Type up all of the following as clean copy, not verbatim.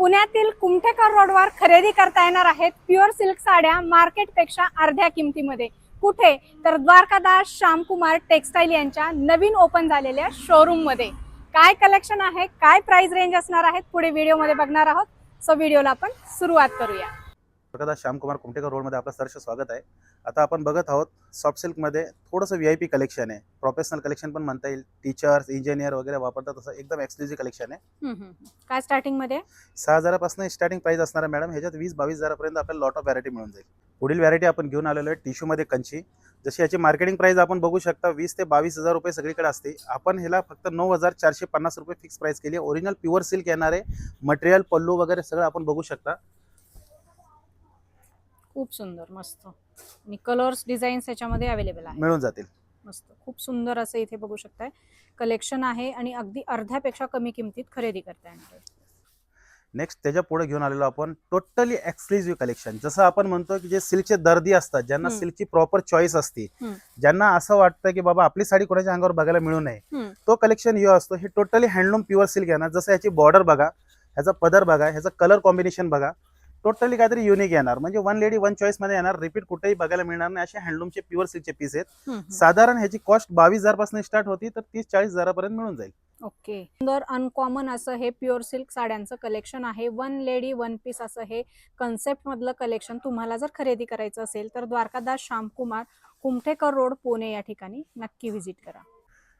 पुण्यातील कुमठेकर रोडवर खरेदी करता येणार आहेत प्युअर सिल्क साड्या मार्केटपेक्षा अर्ध्या किमतीमध्ये. कुठे तर द्वारकादास श्यामकुमार टेक्सटाईल यांच्या नवीन ओपन झालेल्या शोरूम मध्ये. काय कलेक्शन आहे, काय प्राइस रेंज असणार आहेत, पुढे व्हिडिओ मध्ये बघणार आहोत. सो व्हिडिओला आपण सुरुवात करूया. द्वारकादास श्यामकुमार कुमठेकर रोडमध्ये आपलं सहर्ष स्वागत आहे. आता आपण बघत आहोत सॉफ्ट सिल्कमध्ये थोडंसं VIP कलेक्शन आहे. प्रोफेशनल कलेक्शन पण म्हणता येईल. टीचर्स, इंजिनियर वगैरे वापरतात असं एकदम एक्सक्लुझिव्ह कलेक्शन आहे. काय स्टार्टिंग मध्ये 6,000 पासून स्टार्टिंग प्राइस असणार आहे मॅडम. ह्याच्यात 20-22 पर्यंत आपल्याला लॉट ऑफ व्हरायटी मिळून जाईल. पुढील व्हरायटी आपण घेऊन आलेलो आहे टिश्यूमध्ये कंची. जशी याची मार्केटिंग प्राइस आपण बघू शकता 20 ते 22,000 रुपये सगळीकडे असते. आपण ह्याला फक्त 9,450 रुपये फिक्स प्राइस केली आहे. ओरिजिनल प्युअर सिल्क येणार आहे. मटेरियल, पल्लू वगैरे सगळं आपण बघू शकता. खूप सुंदर, मस्त आणि कलर्स डिझाईन्स याच्यामध्ये अवेलेबल आहे, मिळून जातील. मस्त, खूप सुंदर असं इथे बघू शकताय कलेक्शन आहे आणि अगदी अर्ध्यापेक्षा कमी किमतीत खरेदी करता येणार आहे. नेक्स्ट त्याच्या पुढे घेऊन आलेलो आपण टोटली एक्सक्लुझिव्ह कलेक्शन. जसं आपण म्हणतो की जे सिल्कचे दर्दी असतात, ज्यांना सिल्कची प्रॉपर चॉईस असते, ज्यांना असं वाटतं की बाबा आपली साडी कोणाच्या अंगावर बघायला मिळू नये, तो कलेक्शन हे असतो. हे टोटली हँडलूम प्युअर सिल्क येणार. जसं याची बॉर्डर बघा, ह्याचा पदर बघा, ह्याचा कलर कॉम्बिनेशन बघा, टोटली काहीतरी युनिक येणार. म्हणजे वन लेडी वन चॉईस मध्ये येणार. रिपीट कुठेही बघायला मिळणार नाही. असे हँडलूमचे प्युअर सिल्कचे पीस आहेत. साधारण ह्याची कॉस्ट 22,000 पासून स्टार्ट होती तर 30-40,000 पर्यंत मिळून जाईल. ओके, सुंदर अनकॉमन असं हे प्युअर सिल्क साड्यांचं कलेक्शन आहे. वन लेडी वन पीस असं हे कन्सेप्ट मधलं कलेक्शन तुम्हाला जर खरेदी करायचं असेल तर द्वारकादास श्यामकुमार कुमठेकर रोड पुणे या ठिकाणी नक्की व्हिजिट करा.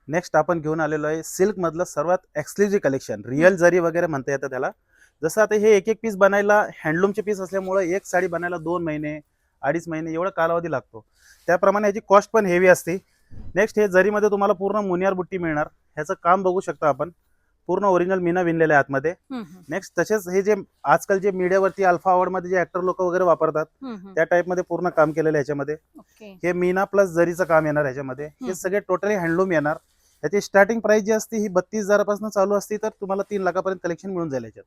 नेक्स्ट आपण घेऊन आलेलो आहे सिल्क मधलं सर्वात एक्सक्लुझिव्ह कलेक्शन. रिअल जरी वगैरे म्हणता येतं त्याला. जसं आता हे एक पीस बनायला हँडलूमचे पीस असल्यामुळे एक साडी बनायला 2 महिने 2.5 महिने एवढा कालावधी लागतो. त्याप्रमाणे याची कॉस्ट पण हेवी असते. नेक्स्ट हे जरीमध्ये तुम्हाला पूर्ण मुनियार बुट्टी मिळणार. ह्याचं काम बघू शकता आपण, पूर्ण ओरिजिनल मीना विणलेलं आहे आतमध्ये. नेक्स्ट तसेच हे जे आजकाल जे मीडियावरती अल्फा अवॉर्ड मध्ये जे ऍक्टर लोक वगैरे वापरतात त्या टाइप मध्ये पूर्ण काम केलेलं आहे ह्याच्यामध्ये. हे मीना प्लस जरीचं काम येणार ह्याच्यामध्ये. हे सगळे टोटली हँडलूम येणार. याची स्टार्टिंग प्राइस जी असते ही 32,000 पासून चालू असते तर तुम्हाला 3 लाखापर्यंत कलेक्शन मिळून जाईल याच्यात.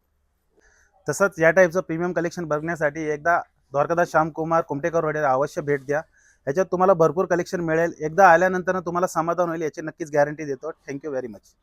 तसंच या टाईपचं प्रीमियम कलेक्शन बघण्यासाठी एकदा द्वारकादास श्यामकुमार कुमठेकर रोडला अवश्य भेट द्या. ह्याच्यात तुम्हाला भरपूर कलेक्शन मिळेल. एकदा आल्यानंतर तुम्हाला समाधान होईल याची नक्कीच गॅरंटी देतो. Thank you very much.